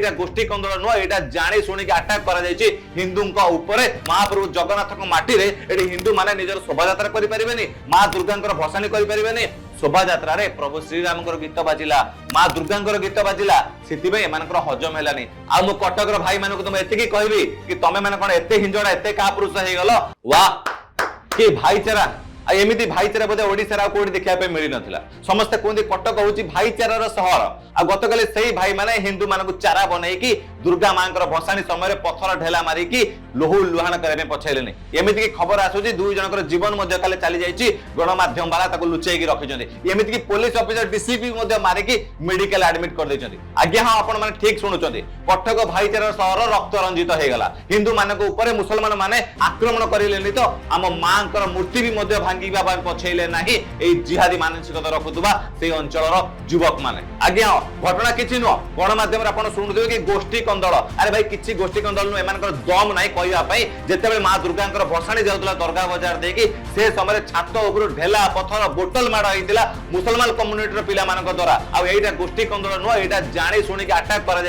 एटा गोष्ठी कंदल नुह एटा जानी शुणी अटैक करा जायछि हिंदू ऊपर महाप्रभु जगन्नाथ माटी रे एटी हिंदू माने निजर शोभा यात्रा करि परिबेनी मां दुर्गा भसानी करि परिबेनी शोभा यात्रा रे प्रभु श्रीराम गीत बाजिला मां दुर्गा गीत बाजिला से हजम है आ मु कटक भाई मान तुम एति कहबी कि तमे मैंने कौन एते हिंजड़ा एते कापुरुष हो गल वाह कि भाईचारा एमती भाईचारा बोधे ओडिशा कोठी देखा मिल ना समस्ते कहते कटक हूँ भाईचारार सहर आ गतकाली से भाई माने हिंदू मानक चारा बनईकी दुर्गा मां भसाणी समय पथर ढेला मारिकी लोहु लुहाण करने पछाइले एमती खबर आसूची दुई जनकर जीवन खाली चली जाइए गणमाध्यम वाला लुचेकी रखिंट एमती पुलिस ऑफिसर डीसीपी मारिकी मेडिकल एडमिट कर देइछन्ति आज्ञा हाँ आपण माने ठीक शुणुचंती कटक भाईचारा सहर रक्त रंजित हो गला हिंदू मानक ऊपर मुसलमान माने आक्रमण करिलेनी तो आम मां मूर्ति भी भांगा पछाइले नाही ए जिहादी मानसिकता रखुवा से अंचल युवक माने आज्ञा घटना किसी नुह गणमाध्यम आप शुणुवे कि गोष्ठी कंदल अरे भाई किसी गोष्ठी कंदल नुह एम दम ना कहवाई जिते मां दुर्गा भसाणी जाऊला दरगाह बजार देखी से समय छात उपर ढेला पथर बोतल माड़ होता मुसलमान कम्युनिटी पिला द्वारा आईटा गोष्ठी कंदल नुह यहाँ जानी शुणी अटैक करा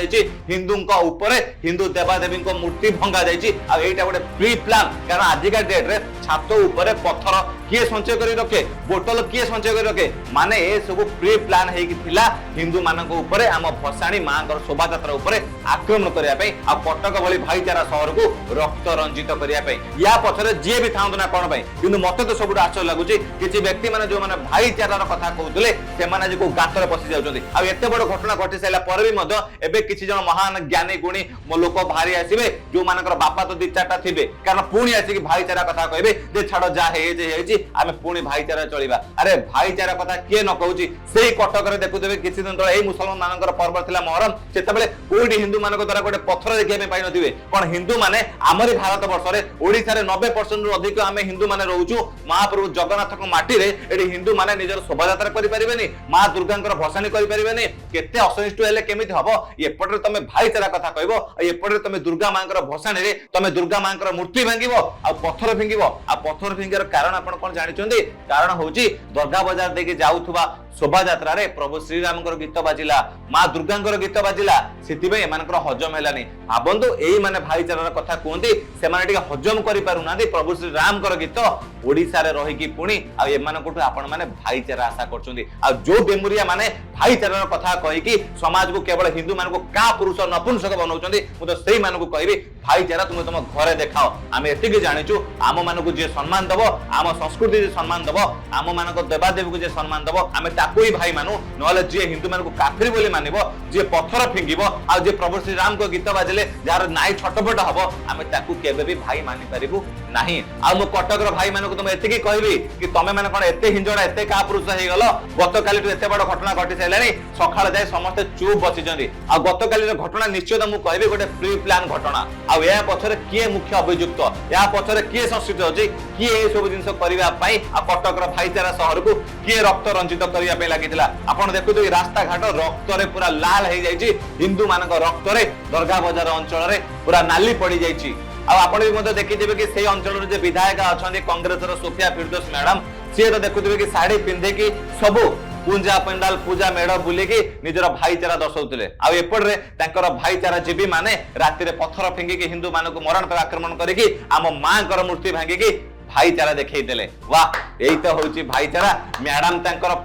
हिंदू ऊपर हिंदू देवादेवी मूर्ति भंगा जाइए गोटे प्री प्लान कारण आजिका डेट्रे छात उपर पथर किए संचय कर रखे बोतल किए संचय कर रखे माने ए सब प्री प्लान होता हिंदू मानक ऊपर आम भसाणी मां शोभा यात्रा उपर आक्रमण करने कटक भली भाईचारा सहर को रक्त रंजित करने या पछरे जी भी था ना कौन कि मत तो सब आश्चर्य लगुच किसी व्यक्ति मैंने जो मैंने भाईचारार कथा कहते से गातर पशि जाते बड़ घटना घटी सारे भी किसी जन महान ज्ञानी गुणी लोक बाहरी आसवे जो मान बापा तो 2-4टा थे कारण पुणी आसिक भाईचारा कथा कहे छाड़ जहाँ आम पुणी भाईचारा चलवा अरे भाईचारा कथा किए न कहूँ से कटक देखुवे किसी दिन तले मुसलमान मान पर्व था मोहरम से कोई हिंदू मान द्वारा गोटे पथर देखा पाई नथिबे कौन हिंदू माने आमरी भारत वर्ष में ओडिशा रे 90% अधिक आम हिंदू माने रोचु महाप्रभु जगन्नाथ माटी रे एटी हिंदू माने निजर शोभा यात्रा करि परिबेनी मां दुर्गा भसाणी करि परिबेनी केते असहिष्णु हेले केमिति हबो एपटे तमे भाईचारा कथा कहबो एपटे तमे दुर्गा मां भसाणी रे तमे दुर्गा मां मूर्ति भांगिबो आ पत्थर फिंगिबो आ पत्थर फिंगिर कारण आपण कोन जानिचोंदी कारण होउची दरगाह बाजार देके जाउथुबा शोभा यात्रा रे प्रभु श्रीराम गीत बाजिला मां दुर्गा गीत बाजिला से हजम है भावतु यही माने भाईचारार कथा कहते से हजम करूना प्रभु श्रीराम गीत ओडिशा रे रही पुणी आपण मैंने भाईचारा आशा कर जो बेमुरिया माने भाईचारार कथा कहीकि समाज को केवल हिंदू मान का पुरुष नपुंसक बनाऊँ मुझे से कहबी भाईचारा तुम तुम घरे देखाओ आम एति जाचु आम मानक जी सम्मान दब आम संस्कृति जी सम्मान दब आम मान देवादेवी को जी सम्मान दब आम ताकू ही भाई मानु न जी हिंदू मान काफिर बोली मानिब जी पत्थर फिंगिब आ जे प्रभु श्री राम को गीत बाजिले जार नाई छटपट हम आम ताकू केबे भी भाई मानि पारिबु नाही आ मु कटक भाई मान तुम एति कहबी कि तमे माने कोन एते हिंजड़ा एते कापुरुष हो गल गत काली एते बड़ घटना घटी सारानी सकाळ जाए समस्ते चुप बसिचंदी आ गत काली घटना निश्चित मु कहबी गोटे प्री प्लान घटना आ या पछरे किए मुख्य अभियुक्त या पछरे किए संस्कृत अछि किए ए सब जिंस करिवा पई आ कटक भाईचारा शहर को किए रक्त रंजित करिया पे लागितला आपण देखुथि रास्ता घाट रक्त रे पूरा लाल हे जाइछि हिंदू मानक रक्त रे दरगाह बाजार अंचल रे पूरा नाली पड़ी जाइछि आ आपण भी मते देखि जेबे कि से अंचल रे जे विधायक अछन्ती कांग्रेस रो सोफिया फिरदौस मैडम से तो देखुथि कि साड़ी पिंधे कि सबु पूजा पंडाल पूजा मेढ़ बुलिकी निजर भाईचारा दर्शाउले आउपटे भाईचारा जीवी माने राति रे पत्थर फिंगिकी हिंदू मानक मरण आक्रमण करिकी आम मां मूर्ति भांगिकी भाईचारा देखते वाह यही तो हूँ भाईचारा मैडम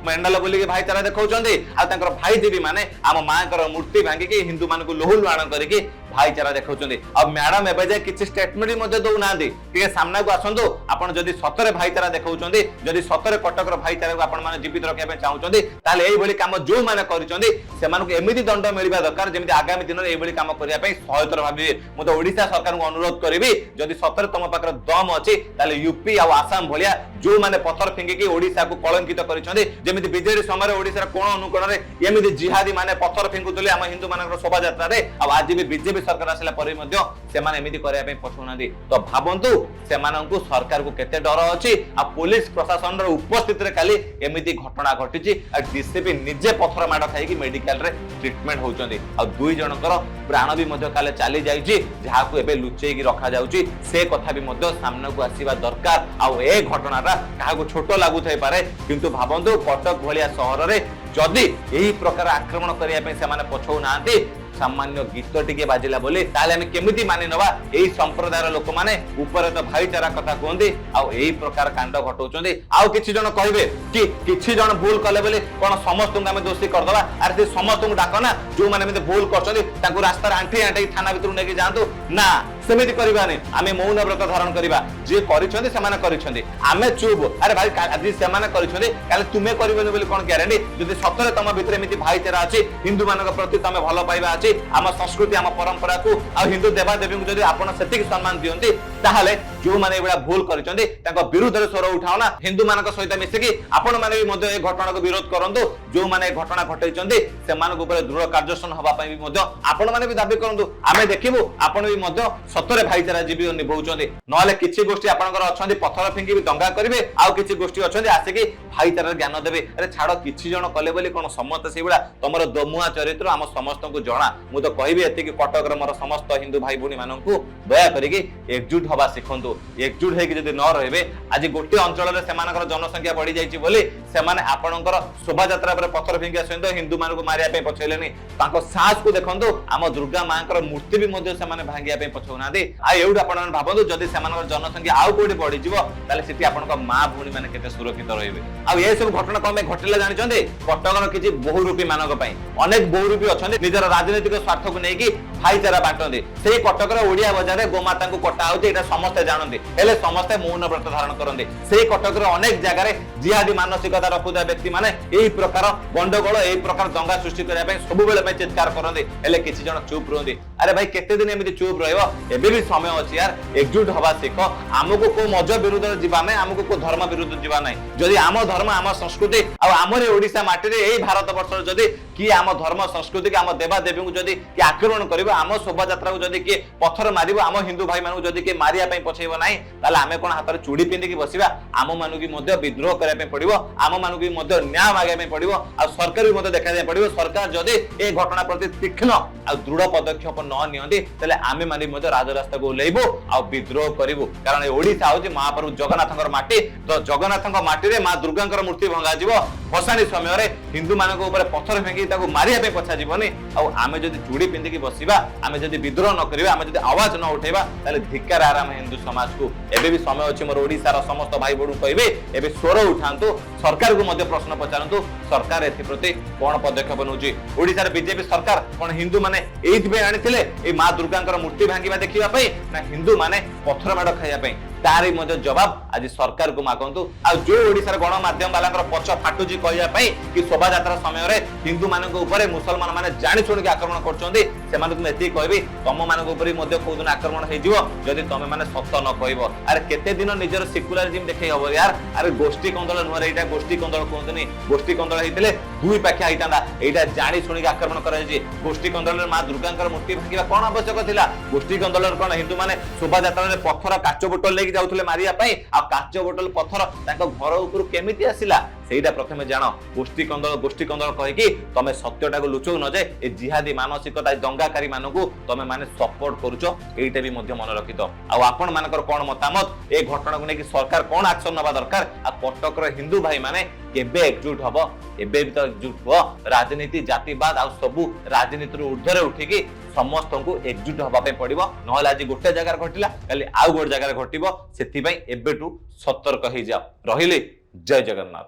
पेंडल बुलिकी भाईचारा देखौछंती आ भाई जीवी माने आम मां मूर्ति भांगिकी हिंदू मानक लोहु लुहाण करिकी भाईचारा देखौछंती अब मैडम एबे जे किछि स्टेटमेंट मध्ये दउ नांदी के सामना को आसंतु आपण जदी सतरे भाईचारा देखौछंती जदी सतरे कटकर भाईचारा को आपण माने जीवित रखिया पे चाहउछंती ताले एई भली काम जो माने करिसंती सेमान को एमिति दंड मिलबा दरकार जेमिति आगामी दिन रे एई भली काम करिया पे सहयतर भाबी मु तो ओडिसा सरकार को अनुरोध करिवि जदी सतरे तम पाकर दम अछि ताले यूपी आ आसाम भलिया जो माने पत्थर फिंगिकी ओडिसा को कलंकित करिसंती जेमिति बीजेडी समय ओडिसा कोण अनुकोण रे एमिति जिहादी माने पत्थर फिंगुतले हम हिंदू मानकर शोभा यात्रा रे आ आज भी बीजेपी सरकार आसला पर मध्य सेमाने एमिति करिया पे पछुनादी तो भाबंतु सेमानंकु सरकार को केते डर अछि आ पुलिस प्रशासन रे उपस्थित रे खाली एमिति घटना घटिछि आ डीसीपी निजे पत्थर माड खाई कि मेडिकल रे ट्रीटमेंट होउचंदी आ दुई जनकर प्राण भी मध्य काले चली जाइछि जहा को एबे लुचेई कि रखा जाउछि से कथा भी मध्य सामने को आसीबा दरकार आ ए घटनाटा काहा को छोट लागु थाई पारे किंतु भाबंतु कटक भलिया शहर रे जदि एही प्रकार आक्रमण करिया पे सेमाने पछौ नांती सामान्य गीत टिके बाजिला बोली ताले हम केमिति मानि नबा एई संप्रदायर लोक माने ऊपर तो भाईचारा कथा कहंदी आ एई प्रकार कांड घटौचंदी आ किछि जण कहबे कि किछि जण भूल कले बोली कोन समस्त हम दोषी कर दबा अरे से समस्त डाक ना जो माने एमिति भूल करछंदी तांको रास्ता आंठी आंठी थाना भितर नेकी जांतु ना सेमिति करबानी आमे मौन व्रत धारण करबा जे करिछंदी समान करिछंदी आमे चुप अरे भाई आज समान करिछंदी काले तुमे करबेनी बोली कोन ग्यारंटी जदि सतरे तम भितर एमिति भाईचारा अछि हिंदू मानक प्रति तमे भलो पाइबा अछि आम संस्कृति आम परंपरा को आ हिंदू देवा देवी को जदि आपण सेतिक सम्मान दियंती ताहाले जो माने एबडा भूल करिछंदी तांको विरुद्ध रे स्वर उठाओ ना हिंदू मानक सहित मिसिकी आपण माने भी मध्य ए घटना को विरोध करंतु जो माने घटना घटैछंदी से मानक ऊपर दृढ़ कार्यशन हबा पई भी मध्य आपण माने भी दाबी करंतु आमे देखिबु आपण भी मध्य सतरे भाईचारा जीवी निभाउछंदी नले किछि गोष्ठी आपनकर अछंदी पत्थर फिंगी भी दंगा करिवे आ किछि गोष्ठी अछंदी आसिकी भाईचारा ज्ञान देबे अरे छाड़ो किछि जण कले बोली कोन समस्त सेबडा तमरो दमुआ चरित्र हम समस्त को जणा मु तो कहबी एति कि कटक रे मोर समस्त हिंदू भाई भूनी माननकु दया करिकि एकजुट हबा सिखंतु एकजुट हेकि जदि न रहबे आज गोटे अंचल रे सेमानकर जनसंख्या बढ़ी जाईची बोली सेमाने आपनकर शोभा यात्रा पर पत्थर फिंगी आसंतो हिंदू मानकु मारिया पे पछैलेनी तांको साहस को देखंतु आम दुर्गा मांकर मूर्ति भी मध्ये सेमाने भांगिया पे पछौनादी आ एउड आपण भाबंतु जदि सेमानकर जनसंख्या आउ कोडी बढ़ी जिवो ताले सिटी आपनका मां भूनी माने केते सुरक्षित रहइबे आ ए सब घटना कमे घटिला जानि चंदे कटकर किछि बहुरूपी मानक पई अनेक बहुरूपी अछंदी निजर राजनीतिक स्वार्थ को नेकी भाईचारा बांटंदी सेही कटकर ओडिया बाजार रे गोमाता को कटा होती एटा समस्त जानंदी हेले समस्त मौन व्रत धारण करंदी सेही कटकर अनेक जगह रे जिहादी मानसिकता रखुदा व्यक्ति माने एही प्रकार गंडगोल एही प्रकार दंगा सृष्टि करिया पई सब बेले पई चित्कार करंदी हेले किछि जण चुप रहंदी अरे भाई केते दिन एमिति चुप रहइबो एबे भी समय अछि यार एकजुट हवा सिख हमको को मजहब विरुद्ध जीवा नै हमको को धर्म विरुद्ध जीवा नै जदि आम धर्म आम संस्कृति आ हमरे ओडिसा माटी रे एही भारत वर्ष जदि कि आम धर्म संस्कृति के आम देवा देवी को जदि कि आक्रमण करिवो आम शोभा यात्रा को जदि कि पत्थर मारिवो आम हिंदू भाई मानु जदि कि मारिया पई पछैबो नै ताले आमे कोन हातर चूड़ी पिंदी कि बसिबा आम मानु की मध्ये विद्रोह करिया पई पड़िवो आम मानु की मध्ये न्याय मागे पई पड़िवो आ सरकार भी मध्ये देखा जाय पड़िवो सरकार जदि ए घटना प्रति तीक्ष्ण आ दृढ़ पदक्षेप न नियंती ताले आमे माने मध्ये राजरास्ता को लेइबो आ विद्रोह करिवो कारण ओडिसा होची महाप्रभु जगन्नाथଙ୍କର माटी तो जगन्नाथଙ୍କ माटी रे मां दुर्गाଙ୍କର मूर्ति भंगा जिवो भसानी समय रे हिंदू मानक ऊपर पत्थर फेंकी ताको मारिया पे पछा जीवनी आ आमे जदि चूड़ी पिंदी की बसिबा आमे जदि विद्रोह न करिबा आमे जदि आवाज न उठेबा ताले धिक्कार आराम हिंदू समाज को एबे भी समय अछि मोर ओडिसा रा समस्त भाई बडू कहबे एबे स्वर उठांतु सरकार को मध्ये प्रश्न पचारंतु सरकार एथि प्रति कोन पदक्षेप नउची ओडिसा रे बीजेपी सरकार कोन हिंदू माने एथि बे आनिथिले ए मां दुर्गाଙ୍କର मूर्ति भांगीबा देखिबा पई ना हिंदू माने पत्थर माड खाइया पई तारी मध्ये जवाब आज सरकार को मागंतु आ जो ओडिसा रे गणमाध्यम वालाଙ୍କର पछ फाटुजी कहिया पई कि शोभा यात्रा समय रे हिंदू मानक ऊपर मुसलमान माने जानि छोड़ के आक्रमण करछोंदी सेमान को एति कहबी तम मानक ऊपर मध्ये कोदिन आक्रमण हे जिवो जदि तमे माने सत्य न कहबो अरे केते दिन निजर सेक्युलरिज्म देखै हबो यार अरे गोष्ठी कंदल नहर एटा गोष्ठी कंदल कोंतनी गोष्ठी कंदल हेतिले दुई पाखिया हितांदा एटा जानि छोड़ के आक्रमण करै जे गोष्ठी कंदल रे मां दुर्गांकर मूर्ति भांगिबा कोन आवश्यक थिला गोष्ठी कंदल कोन हिंदू माने शोभा यात्रा रे पत्थर काच बोतल जाउथले मारिया पई आ काच बोतल पत्थर ताको घर ऊपर केमिति आसिला सेटा प्रथमे जानो गोष्ठी कंदल कहि कि तमे सत्यटा को लुचो न जे ए जिहादी मानसिकता दंगाकारी मानकु तमे माने सपोर्ट करूचो एटा भी मध्य मन रखितो आ आपण मानकर कोन मतामत ए घटना को नै कि सरकार कोन एक्शन नबा दरकार आ कटक रे हिंदू भाई माने केबे एकजुट हबो एबे भी तो एकजुट हो राजनीति जातिवाद आ सब राजनीति रो ऊर्ध्व रे उठी कि समस्त को एकजुट हबा पे पड़िबो नहले आज गोटे जगह घटिला काली आउ गोटे जगह घटिबो सेति पई एबेटू सतर्क हो जाओ रहिले जय जगन्नाथ।